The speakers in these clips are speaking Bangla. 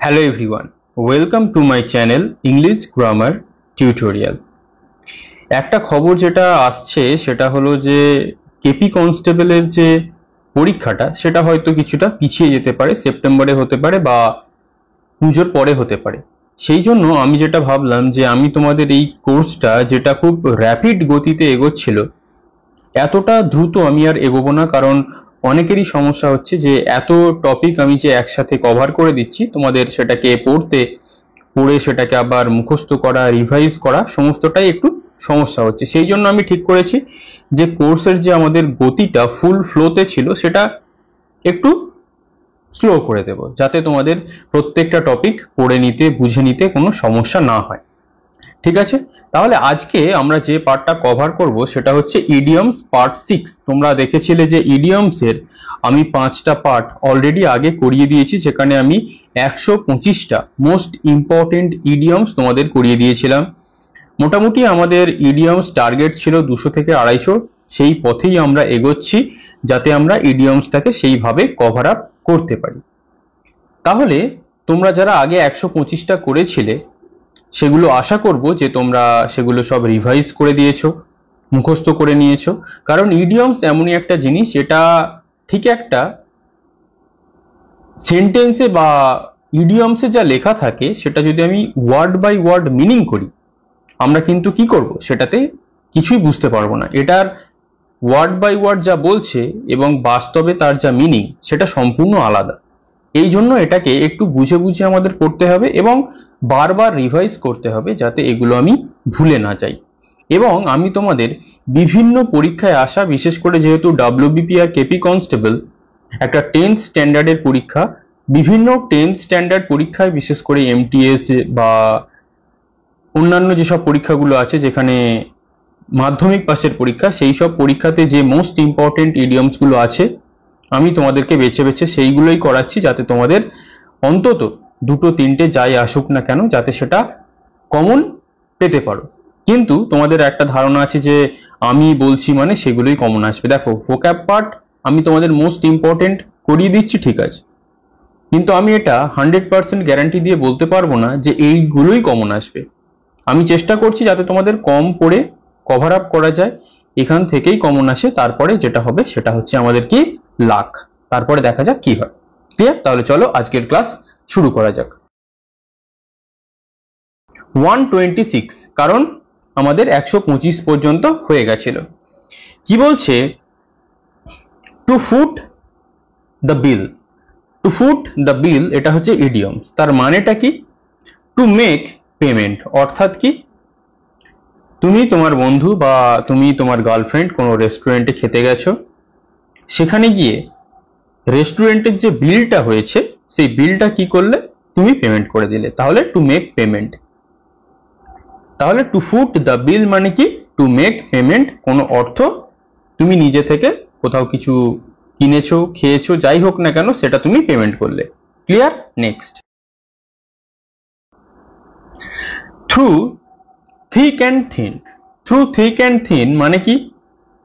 Hello everyone, welcome to my channel English Grammar Tutorial। একটা খবর যেটা আসছে সেটা হলো যে কেপি কনস্টেবলের যে পরীক্ষাটা সেটা হয়তো কিছুটা পিছিয়ে যেতে পারে, সেপ্টেম্বরে হতে পারে বা পুজোর পরে হতে পারে। সেই জন্য আমি যেটা ভাবলাম যে আমি তোমাদের এই কোর্সটা যেটা খুব র্যাপিড গতিতে এগোচ্ছিল, এতটা দ্রুত আমি আর এগোবো না, কারণ অনেকেরই সমস্যা হচ্ছে যে এত টপিক আমি যে একসাথে কভার করে দিচ্ছি, তোমাদের সেটাকে পড়ে সেটাকে আবার মুখস্থ করা, রিভাইজ করা সমস্তটাই একটু সমস্যা হচ্ছে। সেই জন্য আমি ঠিক করেছি যে কোর্সের যে আমাদের গতিটা ফুল ফ্লোতে ছিল সেটা একটু স্লো করে দেব, যাতে তোমাদের প্রত্যেকটা টপিক পড়ে নিতে বুঝে নিতে কোনো সমস্যা না হয়। ঠিক আছে, তাহলে আজকে আমরা যে পার্টটা কভার করব সেটা হচ্ছে ইডিয়মস পার্ট 6। তোমরা দেখেছিলে যে ইডিয়মস এর আমি 5টা পার্ট অলরেডি আগে করিয়ে দিয়েছি, যেখানে আমি 125টা মোস্ট ইম্পর্টেন্ট ইডিয়মস তোমাদের করিয়ে দিয়েছিলাম। মোটামুটি আমাদের ইডিয়মস টার্গেট ছিল 200 থেকে 250, সেই পথেই আমরা এগোচ্ছি যাতে আমরা ইডিয়মসটাকে সেইভাবে কভার আপ করতে পারি। তাহলে তোমরা যারা আগে 125টা করেছিলে সেগুলো আশা করব যে তোমরা সেগুলো সব রিভাইজ করে দিয়েছো, মুখস্থ করে নিয়েছো। কারণ ইডিয়মস এমনই একটা জিনিস, এটা ঠিক একটা সেন্টেন্সে বা ইডিয়মসে যা লেখা থাকে সেটা যদি আমি ওয়ার্ড বাই ওয়ার্ড মিনিং করি, আমরা কিন্তু কি করব, সেটাতে কিছুই বুঝতে পারবো না। এটার ওয়ার্ড বাই ওয়ার্ড যা বলছে এবং বাস্তবে তার যা মিনিং সেটা সম্পূর্ণ আলাদা। এই জন্য এটাকে একটু বুঝে বুঝে আমাদের পড়তে হবে এবং বারবার রিভাইজ করতে হবে যাতে এগুলো আমি ভুলে না যাই। এবং আমি তোমাদের বিভিন্ন পরীক্ষায় আসা, বিশেষ করে যেহেতু ডাব্লিউবিপি আর কেপি কনস্টেবল একটা 10th স্ট্যান্ডার্ডের পরীক্ষা, বিভিন্ন 10th স্ট্যান্ডার্ড পরীক্ষায় বিশেষ করে এমটিএস বা অন্যান্য যেসব পরীক্ষাগুলো আছে যেখানে মাধ্যমিক পাশের পরীক্ষা, সেই সব পরীক্ষাতে যে মোস্ট ইম্পর্টেন্ট ইডিয়মস গুলো আছে আমি তোমাদেরকে বেছে বেছে সেইগুলোই করাচ্ছি, যাতে তোমাদের অন্তত 2-3টে যাই আসুক না কেন যাতে সেটা কমন পেতে পারো। কিন্তু তোমাদের একটা ধারণা আছে যে আমি বলছি মানে সেগুলোই কমন আসবে। দেখো, ভোক্যাব পার্ট আমি তোমাদের মোস্ট ইম্পর্টেন্ট করিয়ে দিচ্ছি, ঠিক আছে, কিন্তু আমি এটা 100% গ্যারান্টি দিয়ে বলতে পারবো না যে এইগুলোই কমন আসবে। আমি চেষ্টা করছি যাতে তোমাদের কম পড়ে কভার আপ করা যায়, এখান থেকেই কমন আসে। তারপরে যেটা হবে সেটা হচ্ছে আমাদের কি লাক, তারপরে দেখা যাক কি হয়। ক্লিয়ার? তাহলে চলো আজকের ক্লাস শুরু করা যাক। 126, কারণ আমাদের 125 পর্যন্ত হয়ে গেছিল। কি বলছে? To foot the bill. To foot the bill এটা হচ্ছে ইডিয়মস। তার মানেটা কি? টু মেক পেমেন্ট, অর্থাৎ কি, তুমি তোমার বন্ধু বা তুমি তোমার গার্লফ্রেন্ড কোনো রেস্টুরেন্টে খেতে গেছো, সেখানে গিয়ে রেস্টুরেন্টের যে বিলটা হয়েছে সেই বিলটা কি করলে, তুমি পেমেন্ট করে দিলে, তাহলে টু মেক পেমেন্ট। তাহলে টু ফুট দ্য বিল মানে কি? To make payment. কোনো অর্থ তুমি নিজে থেকে কোথাও কিছু কিনেছো, খেয়েছো, যাই হোক না কেন সেটা তুমি পেমেন্ট করলে। Clear? Next, through thick and thin. Through thick and thin মানে কি?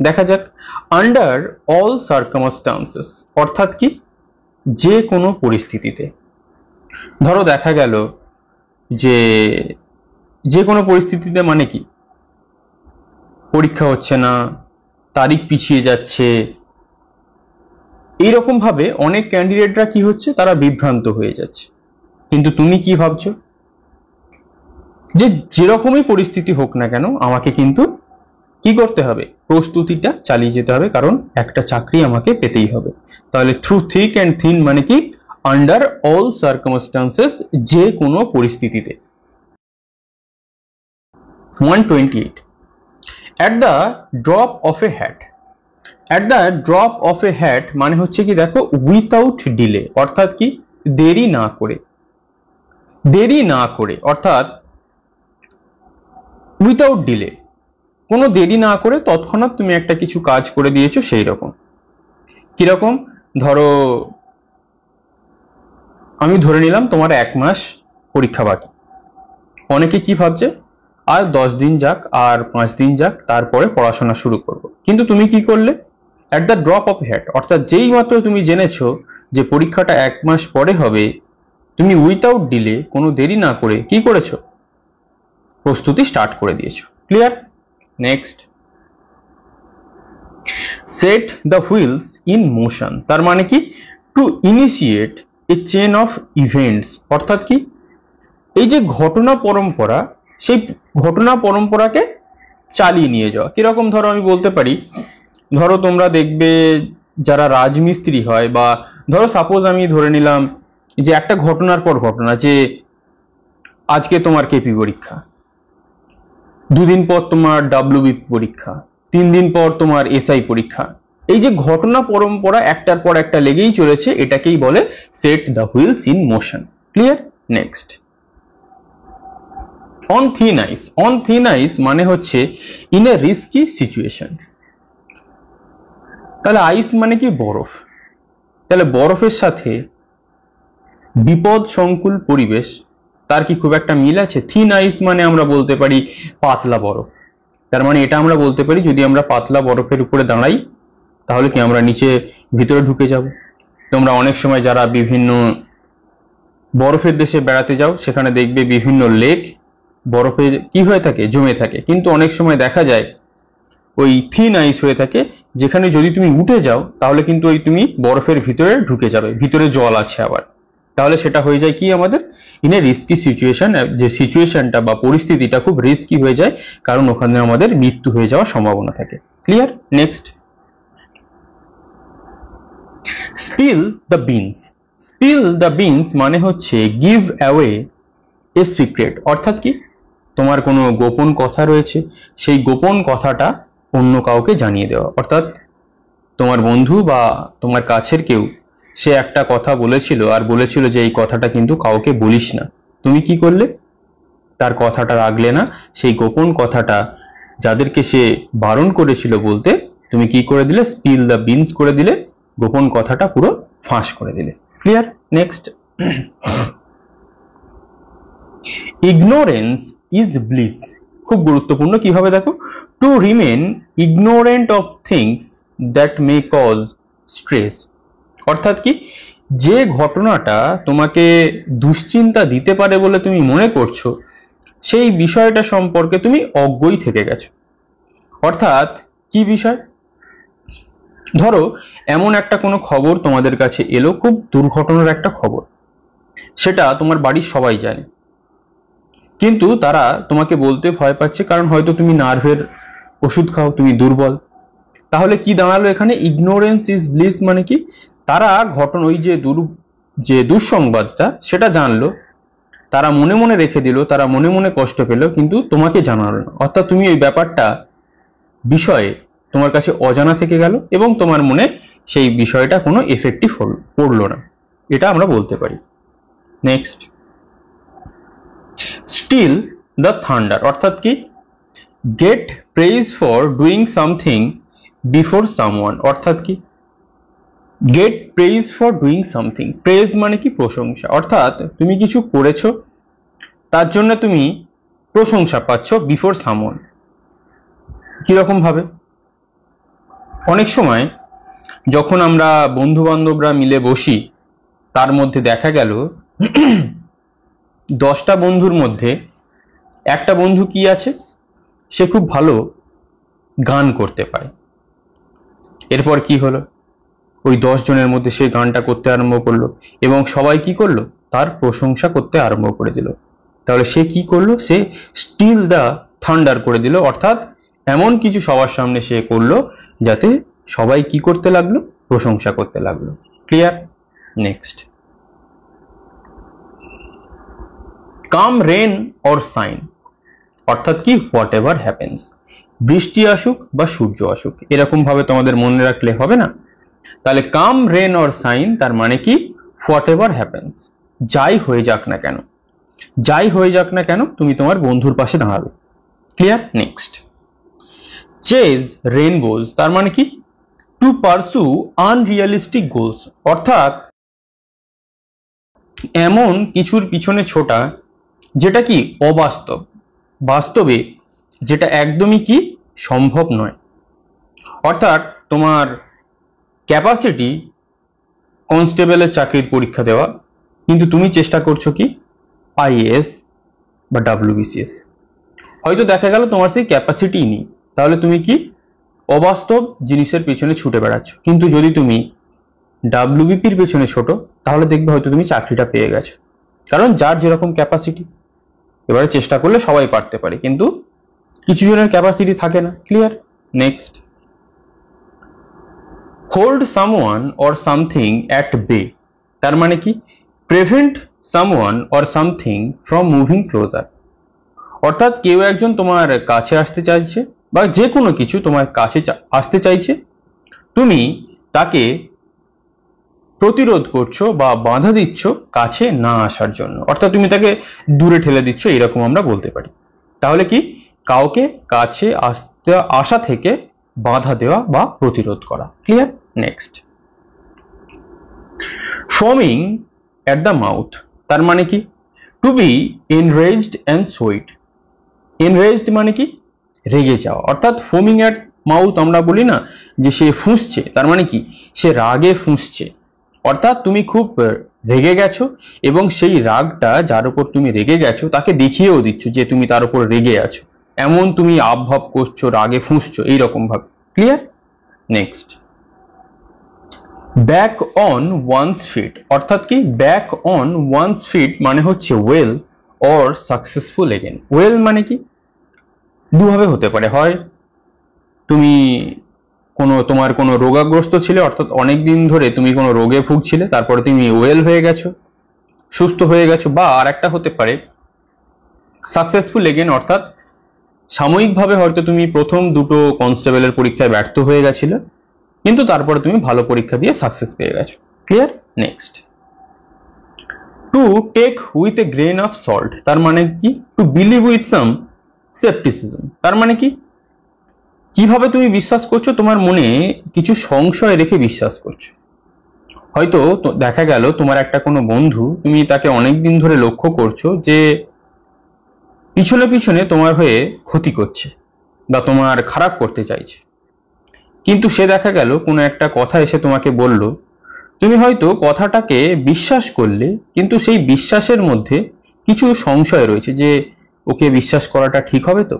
দেখা যাক। আন্ডার অল সার্কামস্টান্সেস, অর্থাৎ কি, যে কোনো পরিস্থিতিতে। ধরো দেখা গেল যে কোনো পরিস্থিতিতে মানে কি, পরীক্ষা হচ্ছে না, তারিখ পিছিয়ে যাচ্ছে, এইরকম ভাবে অনেক ক্যান্ডিডেটরা কি হচ্ছে, তারা বিভ্রান্ত হয়ে যাচ্ছে। কিন্তু তুমি কি ভাবছো যে যেরকমই পরিস্থিতি হোক না কেন আমাকে কিন্তু কি করতে হবে, প্রস্তুতিটা চালিয়ে যেতে হবে, কারণ একটা চাকরি আমাকে পেতেই হবে। তাহলে থ্রু থিক অ্যান্ড থিন মানে কি? আন্ডার অল সার্কামস্টান্সেস, যে কোনো পরিস্থিতিতে। 128, at the drop of a hat। at the drop of a hat মানে হচ্ছে কি, দেখো, উইথাউট ডিলে, অর্থাৎ কি, দেরি না করে। দেরি না করে অর্থাৎ উইথাউট ডিলে, কোনো দেরি না করে তৎক্ষণাৎ তুমি একটা কিছু কাজ করে দিয়েছো, সেই রকম। কিরকম? ধরো আমি ধরে নিলাম তোমার 1 মাস পরীক্ষা বাকি। অনেকে কি ভাবছে, আর 10 দিন যাক, আর 5 দিন যাক, তারপরে পড়াশোনা শুরু করব। কিন্তু তুমি কি করলে? At the drop of hat, অর্থাৎ যেই মাত্র তুমি জেনেছো যে পরীক্ষাটা 1 মাস পরে হবে, তুমি উইথাউট ডিলে, কোনো দেরি না করে কি করেছো, প্রস্তুতি স্টার্ট করে দিয়েছো। Clear? Next, set the wheels in motion, তার মানে কি to initiate a chain of events, অর্থাৎ কি এই যে ঘটনা পরম্পরা, সেই ঘটনা পরম্পরাকে চালিয়ে নিয়ে যাওয়া। কিরকম, ধরো আমি বলতে পারি, ধরো তোমরা দেখবে যারা রাজমিস্ত্রি হয়, বা ধরো সাপোজ আমি ধরে নিলাম যে একটা ঘটনার পর ঘটনা, যে আজকে তোমার কেপি পরীক্ষা, দুদিন পর তোমার ডাব্লিউবিপি পরীক্ষা, 3 দিন পর তোমার এসআই পরীক্ষা, এই যে ঘটনা পরম্পরা একটার পর একটা লেগেই চলেছে, এটাকেই বলে set the wheels in motion. Clear? Next, on thin ice, on thin ice মানে হচ্ছে ইন এ রিস্কি সিচুয়েশন। তাহলে আইস মানে কি বরফ, তাহলে বরফের সাথে বিপদ সংকুল পরিবেশ, তার কি খুব একটা মিল আছে? থিন আইস মানে আমরা বলতে পারি পাতলা বরফ, তার মানে এটা আমরা বলতে পারি যদি আমরা পাতলা বরফের উপরে দাঁড়াই তাহলে কি আমরা নিচে ভিতরে ঢুকে যাব। তোমরা অনেক সময় যারা বিভিন্ন বরফের দেশে বেড়াতে যাও, সেখানে দেখবে বিভিন্ন লেক বরফে কি হয়ে থাকে, জমে থাকে, কিন্তু অনেক সময় দেখা যায় ওই থিন আইস হয়ে থাকে, যেখানে যদি তুমি উঠে যাও তাহলে কিন্তু ওই তুমি বরফের ভিতরে ঢুকে যাবে, ভিতরে জল আছে আবার, তাহলে সেটা হয়ে যায় কি আমাদের ইন এ রিস্কি সিচুয়েশন, যে সিচুয়েশনটা বা পরিস্থিতিটা খুব রিস্কি হয়ে যায়, কারণ ওখানে আমাদের মৃত্যু হয়ে যাওয়ার সম্ভাবনা থাকে। Clear? Next, spill the beans, spill the beans মানে হচ্ছে গিভ অ্যাওয়ে এ সিক্রেট, অর্থাৎ কি তোমার কোনো গোপন কথা রয়েছে, সেই গোপন কথাটা অন্য কাউকে জানিয়ে দেওয়া। অর্থাৎ তোমার বন্ধু বা তোমার কাছের কেউ, সে একটা কথা বলেছিল আর বলেছিল যে এই কথাটা কিন্তু কাউকে বলিস না, তুমি কি করলে, তার কথাটা রাখলে না, সেই গোপন কথাটা যাদেরকে সে বারণ করেছিল বলতে, তুমি কি করে দিলে, স্পিল দ্য বিনস করে দিলে, গোপন কথাটা পুরো ফাঁস করে দিলে। Clear? Next, ignorance is bliss, খুব গুরুত্বপূর্ণ। কিভাবে দেখো, to remain ignorant of things that may cause stress, অর্থাৎ কি যে ঘটনাটা তোমাকে দুশ্চিন্তা দিতে পারে বলে তুমি মনে করছো, সেই বিষয়টা সম্পর্কে তুমি অজ্ঞই থেকে গেছো। অর্থাৎ কি বিষয়, ধরো এমন একটা কোনো খবর তোমাদের কাছে এলো, খুব দুর্ঘটনার একটা খবর, সেটা তোমার বাড়ির সবাই জানে, কিন্তু তারা তোমাকে বলতে ভয় পাচ্ছে, কারণ হয়তো তুমি নার্ভের ওষুধ খাও, তুমি দুর্বল। তাহলে কি দাঁড়ালো এখানে, ইগনোরেন্স ইজ ব্লিস, মানে কি তারা ঘটনা, ওই যে দুঃসংবাদটা সেটা জানলো, তারা মনে মনে রেখে দিল, তারা মনে মনে কষ্ট পেল, কিন্তু তোমাকে জানালো না। অর্থাৎ তুমি ওই ব্যাপারটা, বিষয়ে তোমার কাছে অজানা থেকে গেল, এবং তোমার মনে সেই বিষয়টা কোনো এফেক্টিভ পড়লো না, এটা আমরা বলতে পারি। নেক্সট, স্টিল দ্য থান্ডার, অর্থাৎ কি get praise for doing something before someone, অর্থাৎ কি get praise for doing something, praise মানে কি প্রশংসা, অর্থাৎ তুমি কিছু করেছো তার জন্য তুমি প্রশংসা পাচ্ছ বিফোর সামওয়ান। কিরকম ভাবে, অনেক সময় যখন আমরা বন্ধু বান্ধবরা মিলে বসি, তার মধ্যে দেখা গেল 10টা বন্ধুর মধ্যে একটা বন্ধু কি আছে, সে খুব ভালো গান করতে পারে। এরপর কি হলো, ওই 10 জনের মধ্যে সে গানটা করতে আরম্ভ করলো, এবং সবাই কি করলো, তার প্রশংসা করতে আরম্ভ করে দিল। তাহলে সে কি করলো, সে স্টিল দ্য থান্ডার করে দিল, অর্থাৎ এমন কিছু সবার সামনে সে করলো যাতে সবাই কি করতে লাগলো, প্রশংসা করতে লাগলো। Clear? Next, come rain or shine, অর্থাৎ কি হোয়াট এভার হ্যাপেন্স, বৃষ্টি আসুক বা সূর্য আসুক, এরকম ভাবে তোমাদের মনে রাখলে হবে না। তাহলে কাম রেন অর সাইন তার মানে কি হোয়াট এভার হ্যাপেন্স, যাই হয়ে যাক না কেন, যাই হয়ে যাক না কেন তুমি তোমার বন্ধুর পাশে দাঁড়াবে। ক্লিয়ার? নেক্সট, চেজ রেনবোজ, তার মানে কি টু পারসু আনরিয়ালিস্টিক গোলস, অর্থাৎ এমন কিছুর পিছনে ছোটা যেটা কি অবাস্তব, বাস্তবে যেটা একদমই কি সম্ভব নয়। অর্থাৎ তোমার ক্যাপাসিটি কনস্টেবলের চাকরির পরীক্ষা দেওয়া, কিন্তু তুমি চেষ্টা করছো কি আইএএস বা ডাব্লিউবিসিএস। হয়তো দেখা গেল তোমার সেই ক্যাপাসিটি নেই, তাহলে তুমি কি অবাস্তব জিনিসের পেছনে ছুটে বেড়াচ্ছ। কিন্তু যদি তুমি ডাব্লিউবিপির পেছনে ছোটো, তাহলে দেখবে হয়তো তুমি চাকরিটা পেয়ে গেছো, কারণ যার যেরকম ক্যাপাসিটি। এবারে চেষ্টা করলে সবাই পারতে পারে, কিন্তু কিছু জনের ক্যাপাসিটি থাকে না। Clear? Next, hold someone or something at bay, তার মানে কি prevent someone or something from moving closer. অর্থাৎ কেউ একজন তোমার কাছে আসতে চাইছে বা যে কোনো কিছু তোমার কাছে আসতে চাইছে, তুমি তাকে প্রতিরোধ করছো বা বাধা দিচ্ছ কাছে না আসার জন্য, অর্থাৎ তুমি তাকে দূরে ঠেলে দিচ্ছ, এরকম আমরা বলতে পারি। তাহলে কি কাউকে কাছে আসা থেকে বাধা দেওয়া বা প্রতিরোধ করা। Clear? Next, ফোমিং at the mouth, তার মানে কি টু বি এনরেজড অ্যান্ড সুইট। এনরেজড মানে কি রেগে যাওয়া, অর্থাৎ ফোমিং অ্যাট মাউথ আমরা বলি না যে সে ফুঁসছে, তার মানে কি সে রাগে ফুঁসছে। অর্থাৎ তুমি খুব রেগে গেছো এবং সেই রাগটা যার উপর তুমি রেগে গেছো তাকে দেখিয়েও দিচ্ছ যে তুমি তার উপর রেগে আছো, এমন তুমি আবভাব করছো, রাগে ফুঁসছো এইরকম ভাবে। Clear? Next, back on one's feet, অর্থাৎ কি ব্যাক অন ওয়ান্স ফিট মানে হচ্ছে well or successful again. Well মানে কি দুভাবে হতে পারে, হয় তুমি তোমার কোনো রোগাগ্রস্ত ছিলে, অর্থাৎ অনেকদিন ধরে তুমি কোনো রোগে ভুগছিলে, তারপরে তুমি ওয়েল হয়ে গেছো, সুস্থ হয়ে গেছো, বা আর একটা হতে পারে সাকসেসফুল এগেন, অর্থাৎ সাময়িকভাবে হয়তো তুমি প্রথম দুটো কনস্টেবলের পরীক্ষায় ব্যর্থ হয়ে গেছিলে, কিন্তু তারপরে তুমি ভালো পরীক্ষা দিয়ে সাকসেস পেয়ে গেছো। Clear? Next, to take with a grain of salt, তার মানে কি to believe with some scepticism, তার মানে কি কিভাবে তুমি বিশ্বাস করছো, তোমার মনে কিছু সংশয় রেখে বিশ্বাস করছো। হয়তো দেখা গেল তোমার একটা কোনো বন্ধু, তুমি তাকে অনেকদিন ধরে লক্ষ্য করছো যে পিছনে পিছনে তোমার হয়ে ক্ষতি করছে বা তোমার খারাপ করতে চাইছে, কিন্তু সে দেখা গেল কোনো একটা কথা এসে তোমাকে বলল, তুমি হয়তো কথাটাকে বিশ্বাস করলে, কিন্তু সেই বিশ্বাসের মধ্যে কিছু সংশয় রয়েছে যে ওকে বিশ্বাস করাটা ঠিক হবে তো,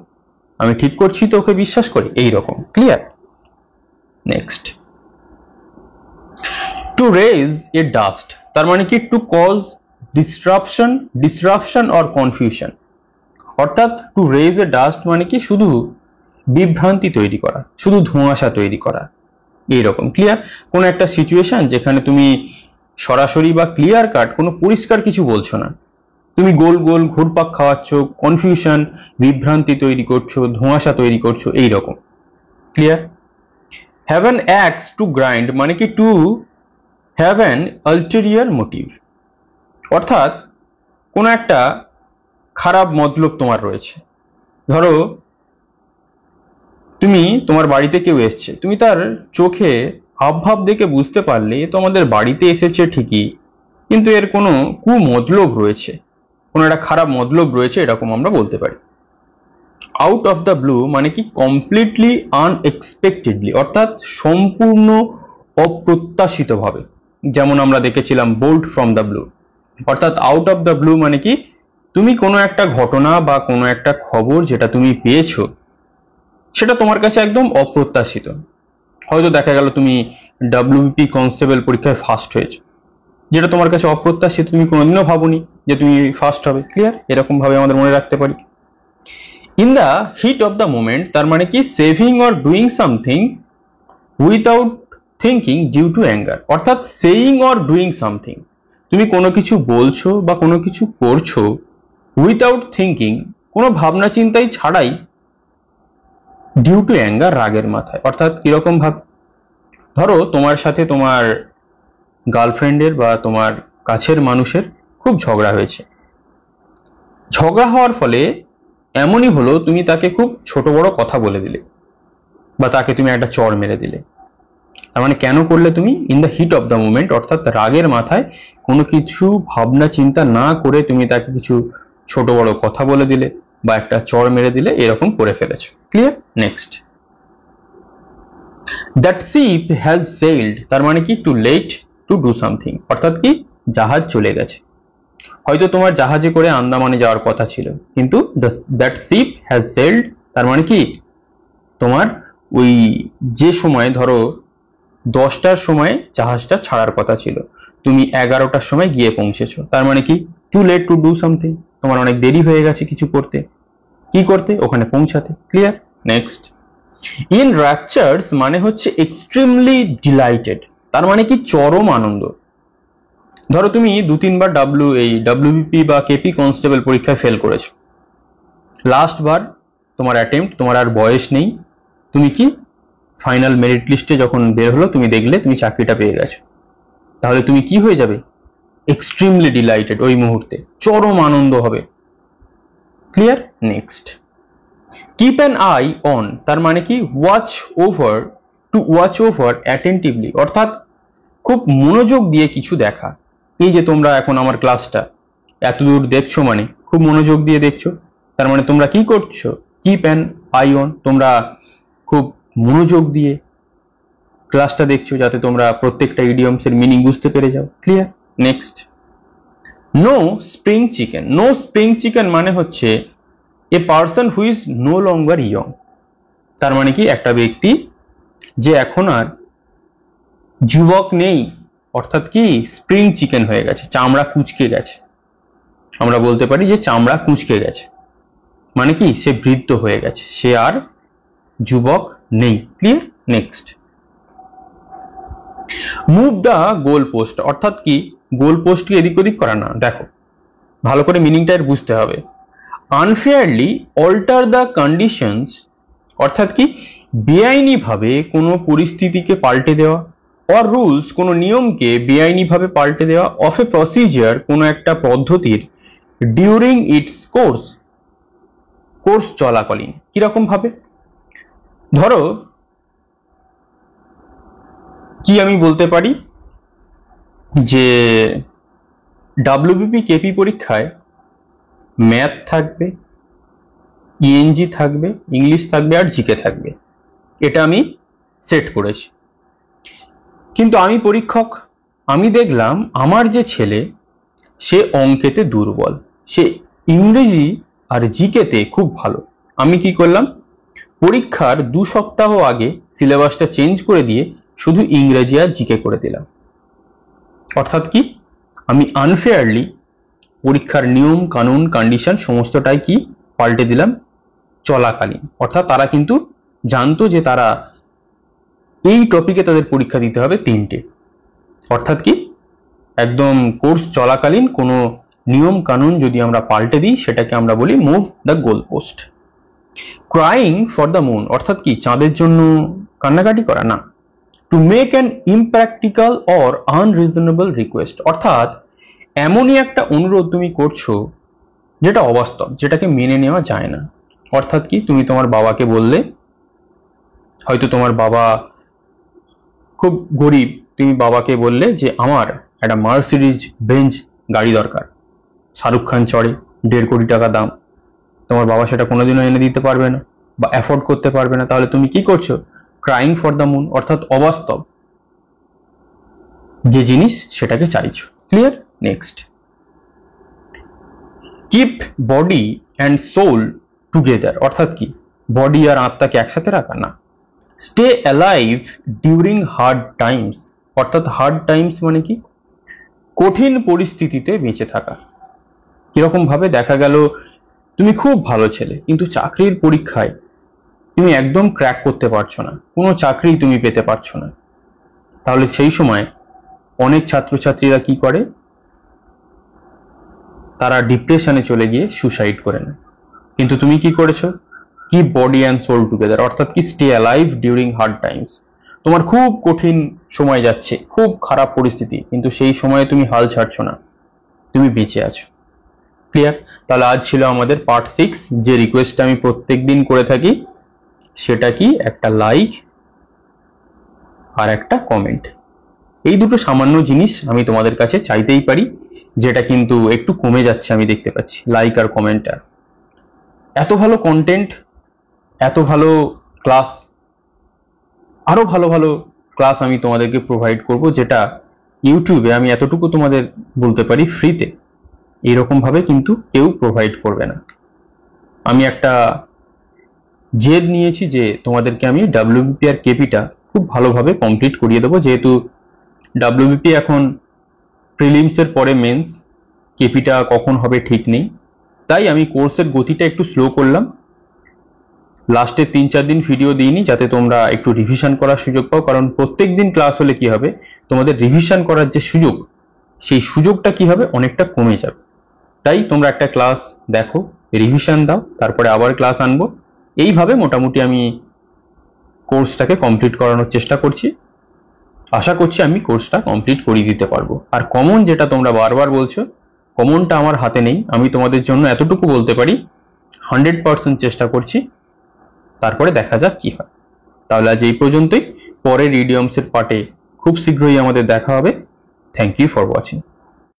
আমি ঠিক করছি তো ওকে বিশ্বাস করি, এই রকম। Clear? Next, to raise a dust, তার মানে কি to cause disruption or confusion. অর্থাৎ টু রেজ এ ডাস্ট মানে কি শুধু বিভ্রান্তি তৈরি করা, শুধু ধোঁয়াশা তৈরি করা, এইরকম। ক্লিয়ার? কোন একটা সিচুয়েশন যেখানে তুমি সরাসরি বা ক্লিয়ার কাট কোনো পরিষ্কার কিছু বলছো না, তুমি গোল গোল ঘুরপাক খাওয়াচ্ছ, কনফিউশন বিভ্রান্তি তৈরি করছো, ধোঁয়াশা তৈরি করছো, এইরকম। Clear? Have an axe to grind মানে কি to have an ulterior motive. অর্থাৎ কোন একটা খারাপ মতলব তোমার রয়েছে। ধরো তোমার বাড়িতে কেউ এসছে, তুমি তার চোখে হাবভাব দেখে বুঝতে পারলে তো আমাদের বাড়িতে এসেছে ঠিকই, কিন্তু এর কোনো কুমতলব রয়েছে, কোনো একটা খারাপ মতলব রয়েছে, এরকম আমরা বলতে পারি। আউট অফ দ্য ব্লু মানে কি কমপ্লিটলি আনএক্সপেক্টেডলি, অর্থাৎ সম্পূর্ণ অপ্রত্যাশিতভাবে, যেমন আমরা দেখেছিলাম বোল্ট ফ্রম দ্য ব্লু। অর্থাৎ আউট অফ দ্য ব্লু মানে কি তুমি কোনো একটা ঘটনা বা কোনো একটা খবর যেটা তুমি পেয়েছো সেটা তোমার কাছে একদম অপ্রত্যাশিত। হয়তো দেখা গেল তুমি ডাব্লিউবিপি কনস্টেবল পরীক্ষায় ফার্স্ট হয়েছো, যেটা তোমার কাছে অপ্রত্যাশিত, তুমি কোনোদিনও ভাবনি যে তুমি ফার্স্ট হবে। ক্লিয়ার? এরকম ভাবে আমাদের মনে রাখতে পারি। In the heat of the moment, তার মানে কি saying or doing something without thinking due to anger. অর্থাৎ সেইং অর ডুইং সামথিং, তুমি কোনো কিছু বলছো বা কোনো কিছু করছো উইথাউট থিঙ্কিং, কোনো ভাবনা চিন্তাই ছাড়াই, ডিউ টু অ্যাঙ্গার রাগের মাথায়। অর্থাৎ কিরকম ভাব, ধরো তোমার সাথে তোমার গার্লফ্রেন্ডের বা তোমার কাছের মানুষের খুব ঝগড়া হয়েছে, ঝগড়া হওয়ার ফলে এমনই হলো তুমি তাকে খুব ছোট বড় কথা বলে দিলে বা তাকে তুমি একটা চড় মেরে দিলে। তার মানে কেন করলে তুমি? In the heat of the moment, অর্থাৎ রাগের মাথায় কোনো কিছু ভাবনা চিন্তা না করে তুমি তাকে কিছু ছোট বড় কথা বলে দিলে বা একটা চড় মেরে দিলে, এরকম করে ফেলেছো। Clear? Next, that ship has sailed, তার মানে কি too late to do something, অর্থাৎ কি জাহাজ চলে গেছে। হয়তো তোমার জাহাজে করে আন্দামানে যাওয়ার কথা ছিল, কিন্তু দ্যাট শিপ হ্যাজ সেলড, তার মানে কি তোমার ওই যে সময় ধরো 10টার সময় জাহাজটা ছাড়ার কথা ছিল, তুমি 11টার সময় গিয়ে পৌঁছেছো, তার মানে কি too late to do something, তোমার অনেক দেরি হয়ে গেছে কিছু করতে, কি করতে, ওখানে পৌঁছাতে। ক্লিয়ার? নেক্সট, ইন র্যাপচার্স মানে হচ্ছে এক্সট্রিমলি ডিলাইটেড, তার মানে কি চরম আনন্দ। ধরো তুমি 2-3 বার ডাব্লিউবিপি বা কেপি কনস্টেবল পরীক্ষায় ফেল করেছো, লাস্ট বার তোমার অ্যাটেম্প্ট, তোমার আর বয়স নেই, তুমি কি ফাইনাল মেরিট লিস্টে যখন বের হলো তুমি দেখলে তুমি চাকরিটা পেয়ে গেছো, তাহলে তুমি কি হয়ে যাবে? এক্সট্রিমলি ডিলাইটেড, ওই মুহূর্তে চরম আনন্দ হবে। Clear? Next, keep an I on, তার মানে কি watch over, to watch over attentively, অর্থাৎ খুব মনোযোগ দিয়ে কিছু দেখা। এই যে তোমরা এখন আমার ক্লাসটা এতদূর দেখছো মানে খুব মনোযোগ দিয়ে দেখছো, তার মানে তোমরা কি করছো? কিপ অ্যান আই অন, তোমরা খুব মনোযোগ দিয়ে ক্লাসটা দেখছো যাতে তোমরা প্রত্যেকটা ইডিয়মস এর মিনিং বুঝতে পেরে যাও। Clear? Next, no spring chicken, no spring chicken মানে হচ্ছে a person who is no longer young, তার মানে কি একটা ব্যক্তি যে এখন আর যুবক নেই, অর্থাৎ কি স্প্রিং চিকেন হয়ে গেছে, চামড়া কুঁচকে গেছে, আমরা বলতে পারি যে চামড়া কুঁচকে গেছে, মানে কি সে বৃদ্ধ হয়ে গেছে, সে আর যুবক নেই। Clear? Next, move the goal post, অর্থাৎ কি গোল পোস্টকে এদিক ওদিক করা না। দেখো ভালো করে মিনিংটা এর বুঝতে হবে। আনফেয়ারলি অল্টার দ্য কন্ডিশনস, অর্থাৎ কি বেআইনি ভাবে কোনো পরিস্থিতিকে পাল্টে দেওয়া, অর রুলস কোনো নিয়মকে বেআইনি ভাবে পাল্টে দেওয়া, অফ এ প্রসিজার কোনো একটা পদ্ধতির, ডিউরিং ইটস কোর্স, কোর্স চলাকালীন। কিরকম ভাবে? ধরো কি আমি বলতে পারি যে ডাব্লিউবিপি কেপি পরীক্ষায় ম্যাথ থাকবে, ইএনজি থাকবে, ইংলিশ থাকবে আর জিকে থাকবে, এটা আমি সেট করেছি। কিন্তু আমি পরীক্ষক, আমি দেখলাম আমার যে ছেলে সে অঙ্কেতে দুর্বল, সে ইংরেজি আর জিকেতে খুব ভালো। আমি কি করলাম? পরীক্ষার 2 সপ্তাহ আগে সিলেবাসটা চেঞ্জ করে দিয়ে শুধু ইংরেজি আর জিকে করে দিলাম। অর্থাৎ কি আমি আনফেয়ারলি পরীক্ষার নিয়ম কানুন কন্ডিশন সমস্তটাই কি পাল্টে দিলাম চলাকালীন। অর্থাৎ তারা কিন্তু জানতো যে তারা এই টপিকে তাদের পরীক্ষা দিতে হবে 3টে। অর্থাৎ কি একদম কোর্স চলাকালীন কোনো নিয়ম কানুন যদি আমরা পাল্টে দিই সেটাকে আমরা বলি move the goal post. Crying for the moon, অর্থাৎ কি চাঁদের জন্য কান্নাকাটি করা না। To make an impractical or unreasonable request, অর্থাৎ এমনই একটা অনুরোধ তুমি করছো যেটা অবাস্তব, যেটাকে মেনে নেওয়া যায় না। অর্থাৎ কি তুমি তোমার বাবাকে বললে, হয়তো তোমার বাবা খুব গরিব, তুমি বাবাকে বললে যে আমার একটা মার্সিডিজ বেঞ্চ গাড়ি দরকার, শাহরুখ খান চড়ে, 1.5 কোটি টাকা দাম, তোমার বাবা সেটা কোনোদিনও এনে দিতে পারবে না বা অ্যাফোর্ড করতে পারবে না, তাহলে তুমি কি করছো? ক্রাইং ফর দ্য মুন, অর্থাৎ অবাস্তব যে জিনিস সেটাকে চাইছো। Clear? Next, keep body and soul together, অর্থাৎ কি বডি আর আত্মাকে একসাথে রাখা না। Stay alive during hard times, অর্থাৎ হার্ড টাইমস মানে কি কঠিন পরিস্থিতিতে বেঁচে থাকা। কিরকম ভাবে? দেখা গেল তুমি খুব ভালো ছেলে কিন্তু চাকরির পরীক্ষায় তুমি একদম ক্র্যাক করতে পারছো না, কোনো চাকরি তুমি পেতে পারছো না, তাহলে সেই সময় অনেক ছাত্রছাত্রীরা কি করে? তারা ডিপ্রেশনে চলে গিয়ে সুসাইড করে নেয়। কিন্তু তুমি কি করেছো? Keep body and soul together, অর্থাৎ কি stay alive during hard times. তোমার খুব কঠিন সময় যাচ্ছে, খুব খারাপ পরিস্থিতি, কিন্তু সেই সময়ে তুমি হাল ছাড়ছো না, তুমি বেঁচে আছো। ক্লিয়ার? তাহলে আজ ছিল আমাদের পার্ট 6। যে রিকোয়েস্টটা আমি প্রত্যেকদিন করে থাকি সেটা কি একটা লাইক আর একটা কমেন্ট। এই দুটো সামান্য জিনিস আমি তোমাদের কাছে চাইতেই পারি, যেটা কিন্তু একটু কমে যাচ্ছে আমি দেখতে পাচ্ছি, লাইক আর কমেন্টটা। এত ভালো কন্টেন্ট, এত ভালো ক্লাস, আরো ভালো ভালো ক্লাস আমি তোমাদেরকে প্রোভাইড করব, যেটা ইউটিউবে আমি এতটুকু তোমাদের বলতে পারি ফ্রিতে এরকম ভাবে কিন্তু কেউ প্রোভাইড করবে না। আমি একটা জেদ নিয়েছি যে তোমাদেরকে আমি ডাব্লিউবিপি আর কেপিটা খুব ভালোভাবে কমপ্লিট করিয়ে দেবো, যেহেতু ডাব্লিউবিপি এখন প্রিলিমসের পরে মেন্স, কেপিটা কখন হবে ঠিক নেই, তাই আমি কোর্সের গতিটা একটু স্লো করলাম। লাস্টের 3-4 দিন ভিডিও দিইনি যাতে তোমরা একটু রিভিশন করার সুযোগ পাও, কারণ প্রত্যেক দিন ক্লাস হলে কি হবে, তোমাদের রিভিশন করার যে সুযোগ, সেই সুযোগটা কি হবে, অনেকটা কমে যাবে। তাই তোমরা একটা ক্লাস দেখো, রিভিশন দাও, তারপরে আবার ক্লাস আনবো। এইভাবে মোটামুটি আমি কোর্সটাকে কমপ্লিট করানোর চেষ্টা করছি। আশা করছি আমি কোর্সটা কমপ্লিট করিয়ে দিতে পারবো। আর কমন যেটা তোমরা বারবার বলছো, কমনটা আমার হাতে নেই। আমি তোমাদের জন্য এতটুকু বলতে পারি, 100% চেষ্টা করছি, তারপরে দেখা যাক কি হয়। তাহলে আজ এই পর্যন্তই। পরের ইডিয়মসের পার্টে খুব শীঘ্রই আমাদের দেখা হবে। Thank you for watching.